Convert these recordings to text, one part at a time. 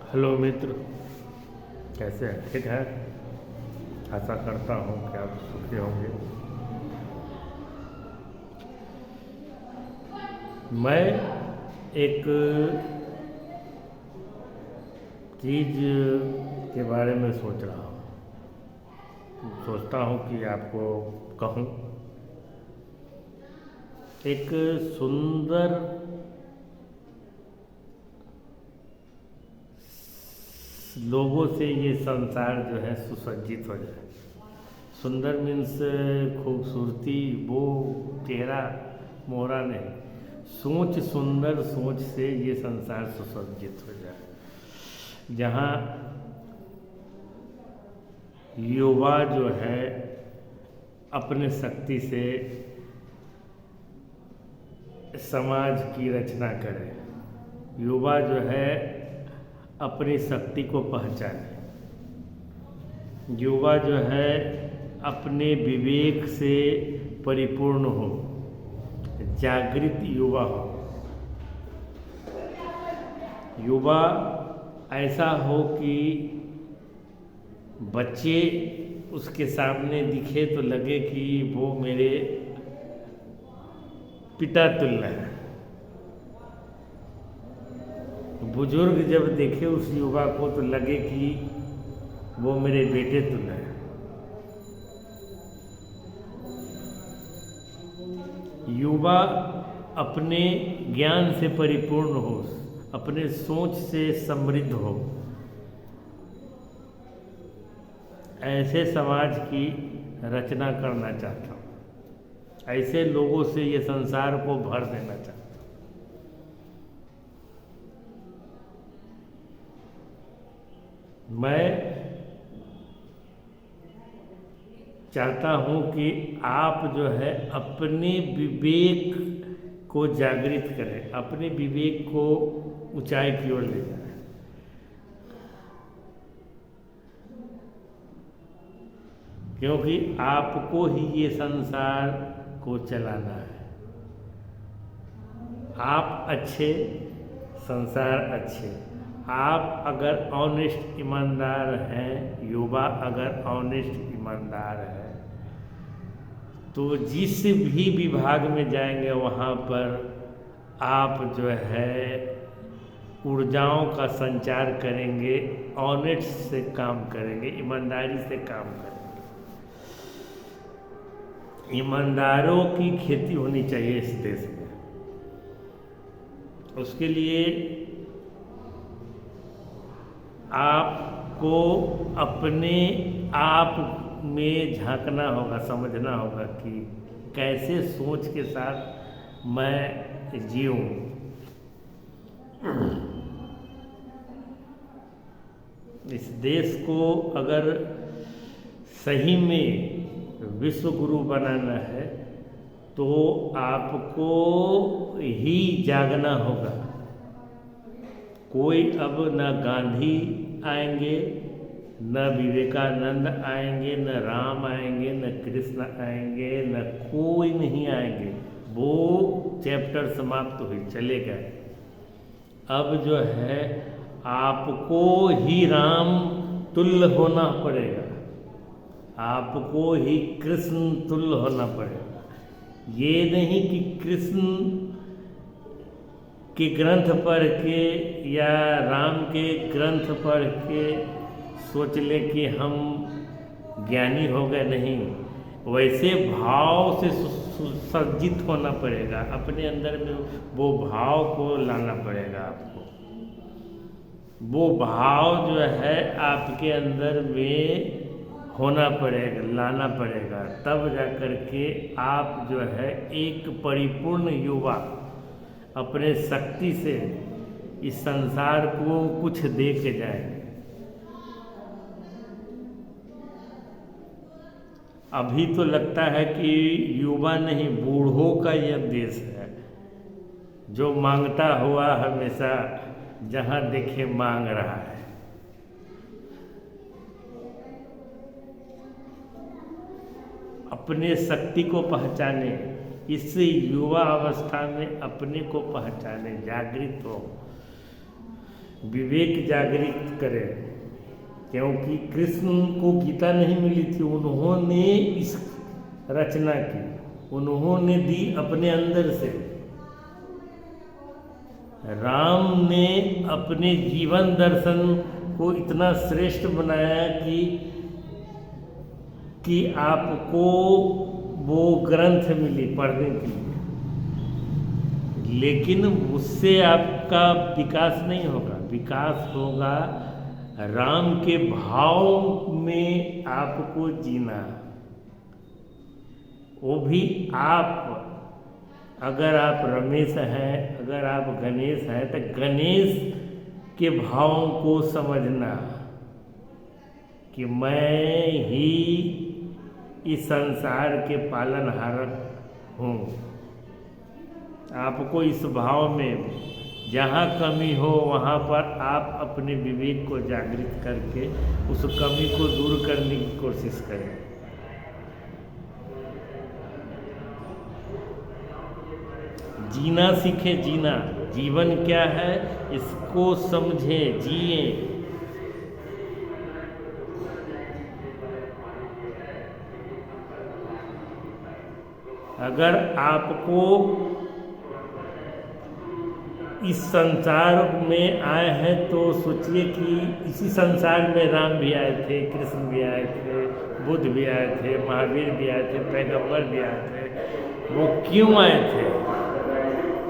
Hello मित्र, कैसे हैं? ठीक है। आशा करता हूँ कि आप सुखी होंगे। मैं एक चीज़ के बारे में सोच रहा हूँ, सोचता हूँ कि आपको कहूँ। एक सुंदर लोगों से ये संसार जो है सुसज्जित हो जाए। सुंदर मीन्स खूबसूरती, वो चेहरा मोहरा नहीं, सोच, सुंदर सोच से ये संसार सुसज्जित हो जाए, जहाँ युवा जो है अपने शक्ति से समाज की रचना करे, युवा जो है अपनी शक्ति को पहचाने, युवा जो है अपने विवेक से परिपूर्ण हो, जागृत युवा हो। युवा ऐसा हो कि बच्चे उसके सामने दिखे तो लगे कि वो मेरे पिता तुल्य है। बुजुर्ग जब देखे उस युवा को तो लगे कि वो मेरे बेटे तुल्य है। युवा अपने ज्ञान से परिपूर्ण हो, अपने सोच से समृद्ध हो, ऐसे समाज की रचना करना चाहता हूँ। ऐसे लोगों से ये संसार को भर देना चाहता हूँ। मैं चाहता हूँ कि आप जो है अपने विवेक को जागृत करें, अपने विवेक को ऊंचाई की ओर ले जाएं। क्योंकि आपको ही ये संसार को चलाना है। आप अच्छे, संसार अच्छे। आप अगर ऑनेस्ट ईमानदार हैं, युवा अगर ऑनेस्ट ईमानदार है, तो जिस भी विभाग में जाएंगे वहाँ पर आप जो है ऊर्जाओं का संचार करेंगे, ऑनेस्ट से काम करेंगे, ईमानदारी से काम करेंगे। ईमानदारों की खेती होनी चाहिए इस देश में। उसके लिए आपको अपने आप में झांकना होगा, समझना होगा कि कैसे सोच के साथ मैं जीऊँ। इस देश को अगर सही में विश्व गुरु बनाना है तो आपको ही जागना होगा। कोई अब न गांधी आएंगे, न विवेकानंद आएंगे, न राम आएंगे, न कृष्ण आएंगे, न कोई नहीं आएंगे। वो चैप्टर समाप्त हुई, चले गए। अब जो है आपको ही राम तुल्य होना पड़ेगा, आपको ही कृष्ण तुल्य होना पड़ेगा। ये नहीं कि कृष्ण के ग्रंथ पढ़ के या राम के ग्रंथ पढ़ के सोच ले कि हम ज्ञानी हो गए। नहीं, वैसे भाव से सुसज्जित होना पड़ेगा, अपने अंदर में वो भाव को लाना पड़ेगा आपको। वो भाव जो है आपके अंदर में होना पड़ेगा, लाना पड़ेगा, तब जा कर के आप जो है एक परिपूर्ण युवा अपने शक्ति से इस संसार को कुछ दे के जाए। अभी तो लगता है कि युवा नहीं, बूढ़ों का यह देश है, जो मांगता हुआ हमेशा जहां देखे मांग रहा है। अपने शक्ति को पहचाने, इस युवा अवस्था में अपने को पहचाने, जागृत हो। विवेक जागृत करें, क्योंकि कृष्ण को गीता नहीं मिली थी, उन्होंने इस रचना की, उन्होंने दी अपने अंदर से। राम ने अपने जीवन दर्शन को इतना श्रेष्ठ बनाया कि आपको वो ग्रंथ मिली पढ़ने के लिए, लेकिन उससे आपका विकास नहीं होगा। विकास होगा राम के भाव में आपको जीना। वो भी आप, अगर आप रमेश हैं, अगर आप गणेश हैं, तो गणेश के भावों को समझना कि मैं ही इस संसार के पालनहारक हूँ। आपको इस भाव में जहाँ कमी हो वहाँ पर आप अपने विवेक को जागृत करके उस कमी को दूर करने की कोशिश करें। जीना सीखे, जीना, जीवन क्या है इसको समझे, जिए। अगर आपको इस संसार में आए हैं तो सोचिए कि इसी संसार में राम भी आए थे, कृष्ण भी आए थे, बुद्ध भी आए थे, महावीर भी आए थे, पैगंबर भी आए थे। वो क्यों आए थे?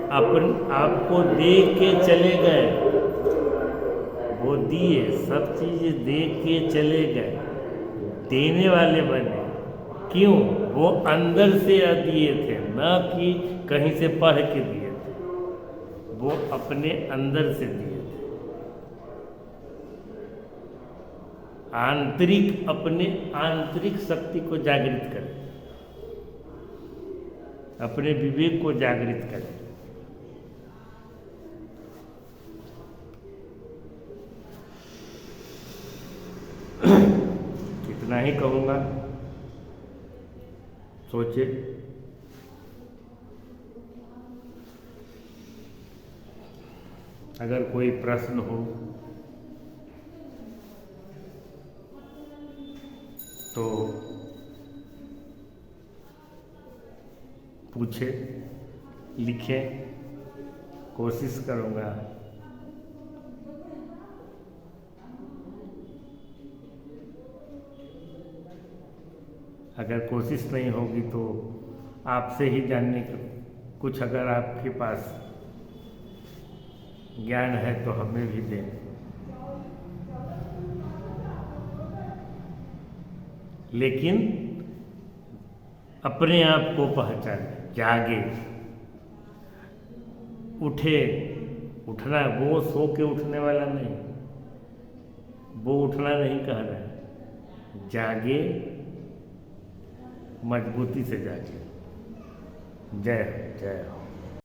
आपको दे के चले गए, वो दिए, सब चीज़ दे के चले गए, देने वाले बने। क्यों? वो अंदर से दिए थे, ना कि कहीं से पढ़ के दिए थे, वो अपने अंदर से दिए थे। आंतरिक, अपने आंतरिक शक्ति को जागृत करें, अपने विवेक को जागृत करें। इतना ही कहूँगा। सोचे, अगर कोई प्रश्न हो तो पूछे, लिखे, कोशिश करूँगा। अगर कोशिश नहीं होगी तो आपसे ही जानने का कुछ, अगर आपके पास ज्ञान है तो हमें भी दें। लेकिन अपने आप को पहचाने, जागे, उठे। उठना, वो सो के उठने वाला नहीं, वो उठना नहीं कह रहा है। जागे, मजबूती से जागे। जय हो, जय हो।